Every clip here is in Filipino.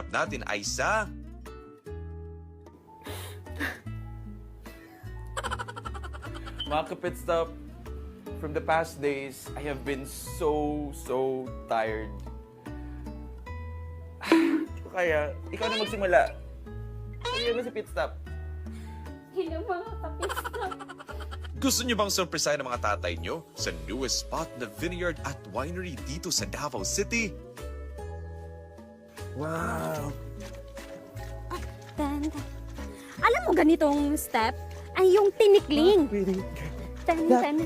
natin ay sa Mga kapit stop, from the past days, I have been so tired. Kaya, ikaw na magsimula. Sabihan mo si pit stop. Hello mga kapit stop. Gusto niyo bang surprisahin ng mga tatay niyo sa newest spot na vineyard at winery dito sa Davao City? Wow! Tan, tan. Alam mo ganitong step ay yung tinikling. Tan, tan.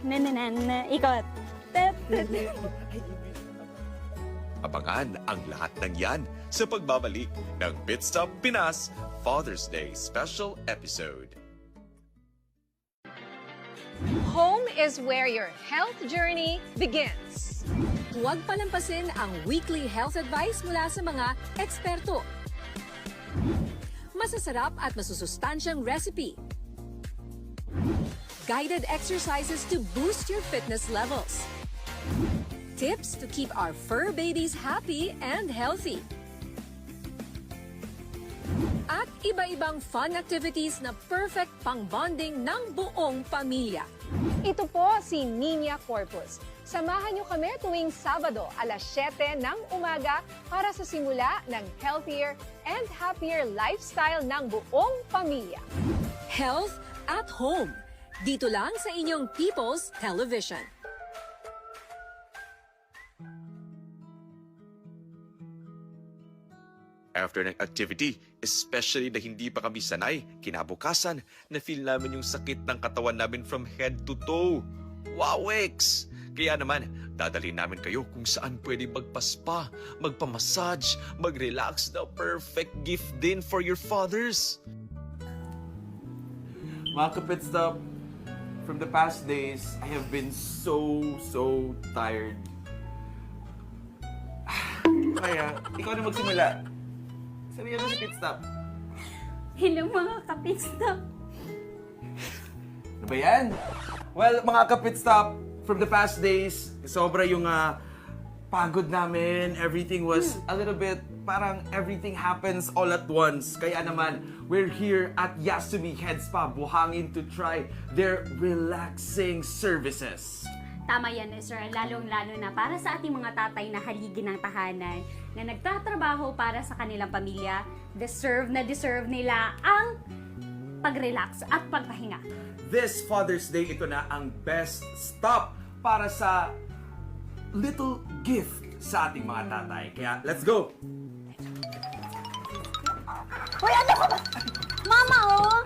Na, ikot. Tan, tan. Abangan ang lahat ng yan sa pagbabalik ng Pit Stop Pinas Father's Day Special Episode. Home is where your health journey begins. Huwag palampasin ang weekly health advice mula sa mga eksperto. Masasarap at masusustansyang recipe. Guided exercises to boost your fitness levels. Tips to keep our fur babies happy and healthy. At iba-ibang fun activities na perfect pang-bonding ng buong pamilya. Ito po si Nina Corpus. Samahan niyo kami tuwing Sabado alas 7 ng umaga para sa simula ng healthier and happier lifestyle ng buong pamilya. Health at home. Dito lang sa inyong People's Television. After ng activity, especially na hindi pa kami sanay, kinabukasan, na-feel namin yung sakit ng katawan namin from head to toe. Wow, X! Kaya naman, dadalhin namin kayo kung saan pwede magpaspa, magpamassage, mag-relax na perfect gift din for your fathers. Mga kapit stop, from the past days, I have been so tired. Kaya, ikaw na magsimula. Sabihan mo si pit stop. Hello mga kapit stop. Ano ba yan? Well, mga kapit stop, from the past days, sobra yung pagod namin. Everything was a little bit, parang everything happens all at once. Kaya naman, we're here at Yasumi Head Spa, buhangin to try their relaxing services. Tama yan, sir. Lalong-lalo na para sa ating mga tatay na haligi ng tahanan na nagtatrabaho para sa kanilang pamilya, deserve nila ang pag-relax at pagpahinga. This Father's Day, ito na ang best stop para sa little gift sa ating mga tatay. Kaya, let's go! Hoy, ano ka ba? Mama, oh!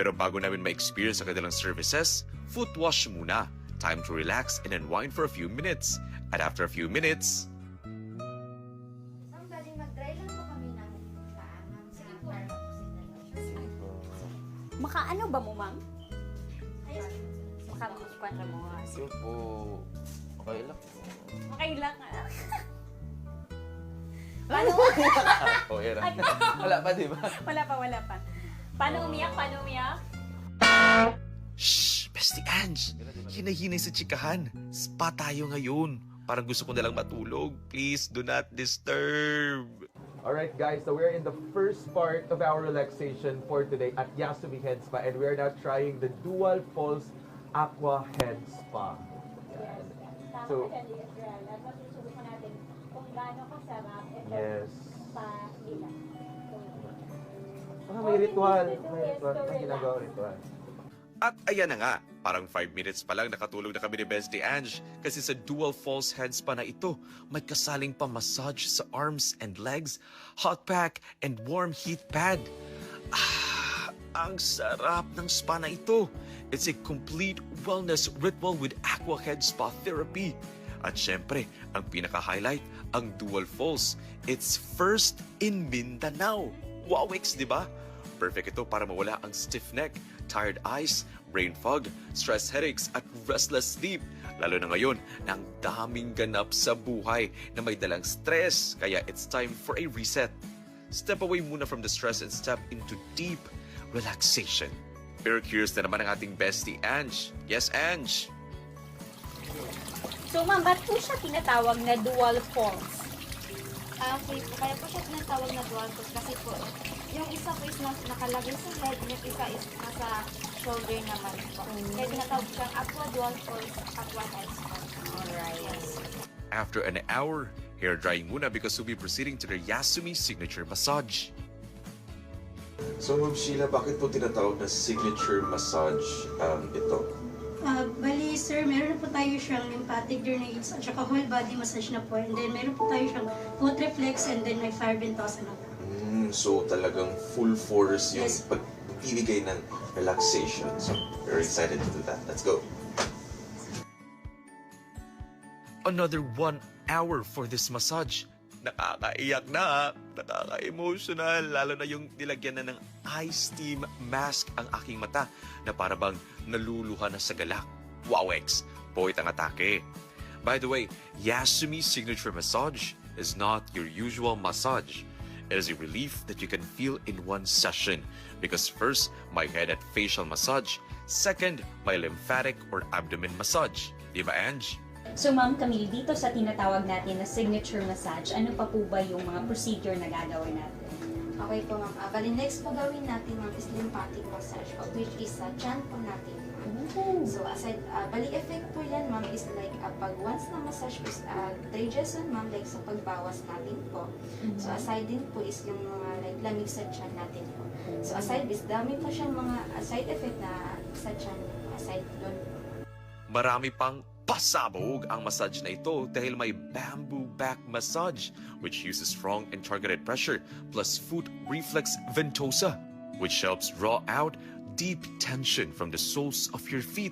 Pero bago namin ma-experience ang kanilang services, foot wash muna. Time to relax and unwind for a few minutes. At after a few minutes, Somebody, mag-try lang po kami ng sige po. Makaano ba mo, ma'am? Makakukwanta mo. Sige po. Okay lang. Okay lang. Okay lang. Wala pa, di ba? Wala pa. Paano umiyak? shh! Bestie Ange! Hinahinay sa chikahan. Spa tayo ngayon. Parang gusto ko nalang matulog. Please, do not disturb. Alright guys, so we're in the first part of our relaxation for today at Yasumi Head Spa, and we are now trying the Dual Pulse Aqua Head Spa. Yan. So, Masusubukan natin kung gaano kasarap ito yes. pa nila. May ritual. May ginagawa ritual. At ayan na nga, parang 5 minutes pa lang nakatulog na kami ni Bestie Ange kasi sa Dual Falls Head Spa na ito, may kasaling pa massage sa arms and legs, hot pack, and warm heat pad. Ang sarap ng spa na ito. It's a complete wellness ritual with Aqua Head Spa Therapy. At syempre, ang pinaka-highlight, ang Dual Falls. It's first in Mindanao. Wow, X, di ba? Perfect ito para mawala ang stiff neck, tired eyes, brain fog, stress headaches at restless sleep. Lalo na ngayon na ang daming ganap sa buhay na may dalang stress. Kaya it's time for a reset. Step away muna from the stress and step into deep relaxation. Pero curious na naman ang ating bestie Ange. Yes, Ange? So, ma'am, ba't po siya tinatawag na dual pulse? Okay po, kaya po siya tinatawag na dual pulse kasi po, yung isa po is nakalagay sa head, yung isa is nasa shoulder naman po. Kaya tinatawag siyang aqua dual pulse, aqua head spa. Alright. Yes. After an hour, hair drying muna because we'll be proceeding to the Yasumi signature massage. So, Ma'am Sheila, bakit po tinatawag na signature massage ito? Bali, sir, meron po tayo siyang lymphatic drainage at saka whole body massage na po. And then, meron po tayo siyang foot reflex and then may fire ventosa na po. So, talagang full force yung Yes. pagbibigay ng relaxation. So, very excited to do that. Let's go. Another 1 hour for this massage. Nakakaiyak na, nakaka-emotional, lalo na yung nilagyan na ng ice steam mask ang aking mata na para bang naluluha na sa galak. Wow, ex, poet ang atake. By the way, Yasumi signature massage is not your usual massage. It is a relief that you can feel in one session because first, my head and facial massage. Second, my lymphatic or abdomen massage. Di ba, Ange? So, Ma'am Camille, dito sa tinatawag natin na signature massage, ano pa po ba yung mga procedure na gagawin natin? Okay po, ma'am. Bali, next po gawin natin, ma'am, is lymphatic massage po, which is sa chan po natin, ma'am. So, aside, bali, effect po yan, ma'am, is like, pag once na massage is digestion, ma'am, like sa pagbawas natin po. So, aside din po is yung mga, like, lamig sa chan natin po. So, aside is, dami pa siyang mga side effect na sa chan, aside doon. Marami pang pasabog ang massage na ito dahil may bamboo back massage which uses strong and targeted pressure plus foot reflex ventosa which helps draw out deep tension from the soles of your feet.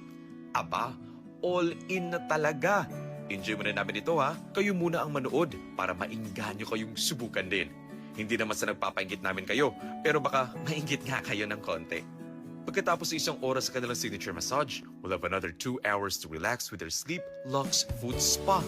Aba, all in na talaga. Enjoy muna namin ito ha. Kayo muna ang manood para mainganyo kayong subukan din. Hindi naman sa nagpapainggit namin kayo, pero baka mainggit nga kayo ng konti. Pagkatapos ng 1 oras sa kanilang signature massage, we'll have another 2 hours to relax with their Sleep Lux Foot Spa.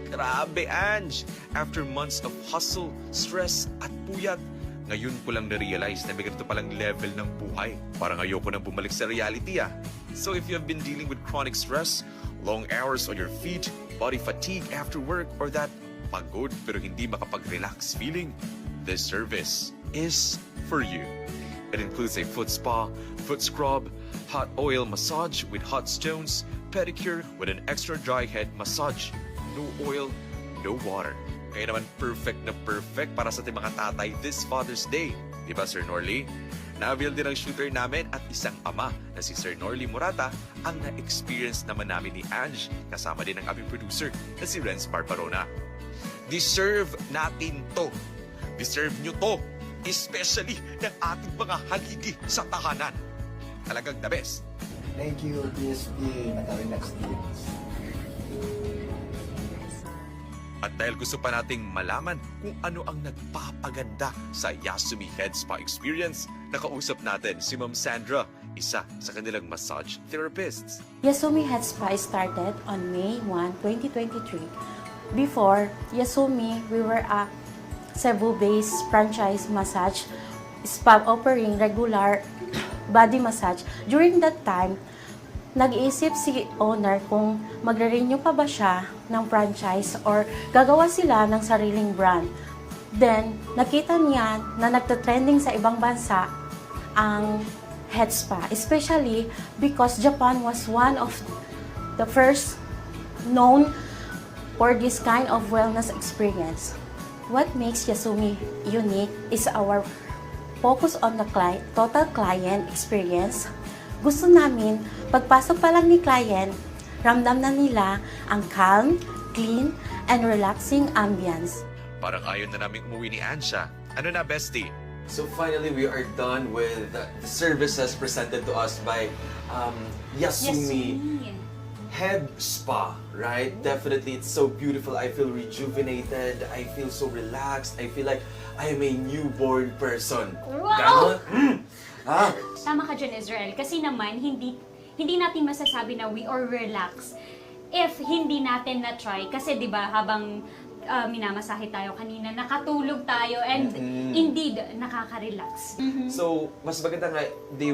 Grabe, Ange! After months of hustle, stress, at puyat, ngayon ko lang na-realize na may ganito palang level ng buhay. Parang ayoko nang bumalik sa reality ah. So if you have been dealing with chronic stress, long hours on your feet, body fatigue after work, or that pagod pero hindi makapag-relax feeling, this service is for you. It includes a foot spa, foot scrub, hot oil massage with hot stones, pedicure with an extra dry head massage. No oil, no water. Kaya naman perfect na perfect para sa ating mga tatay this Father's Day. Diba, Sir Norley? Na-avail din ang shooter namin at isang ama na si Sir Norley Morata ang na-experience naman namin ni Ange kasama din ang aming producer na si Renz Barbarona. Deserve natin to. Deserve nyo to. Especially ng ating mga haligi sa tahanan. Talagang the best. Thank you, PSP Matarinax Teams. At dahil gusto pa nating malaman kung ano ang nagpapaganda sa Yasumi Head Spa Experience, nakausap natin si Ma'am Sandra, isa sa kanilang massage therapists. Yasumi Head Spa started on May 1, 2023. Before Yasumi, we were a Cebu-based franchise massage spa offering regular body massage. During that time, nag-iisip si owner kung magre-renew pa ba siya ng franchise or gagawa sila ng sariling brand. Then, nakita niya na nagtatrending sa ibang bansa ang head spa, especially because Japan was one of the first known for this kind of wellness experience. What makes Yasumi unique is our focus on the total client experience. Gusto namin, pagpasok pa lang ni client, ramdam na nila ang calm, clean, and relaxing ambience. Parang ayaw na namin umuwi ni Ansha. Ano na, bestie? So finally, we are done with the services presented to us by Yasumi Head Spa, right? Definitely, it's so beautiful. I feel rejuvenated. I feel so relaxed. I feel like I am a newborn person. Wow! Ganon? Tama ka dyan, Israel. Kasi naman, hindi natin masasabi na we are relaxed if hindi natin na-try. Kasi di ba habang minamasahe tayo kanina, nakatulog tayo, and indeed, nakaka-relax. So, mas maganda nga, they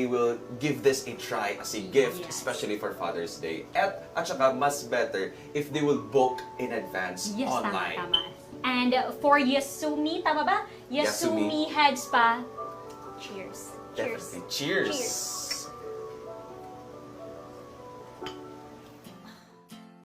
will give this a try as a gift, Yes. especially for Father's Day. At saka, mas better if they will book in advance Yes, online. tama. And for Yasumi, tama ba? Yasumi. Yasumi Head Spa. Cheers. Definitely. Cheers.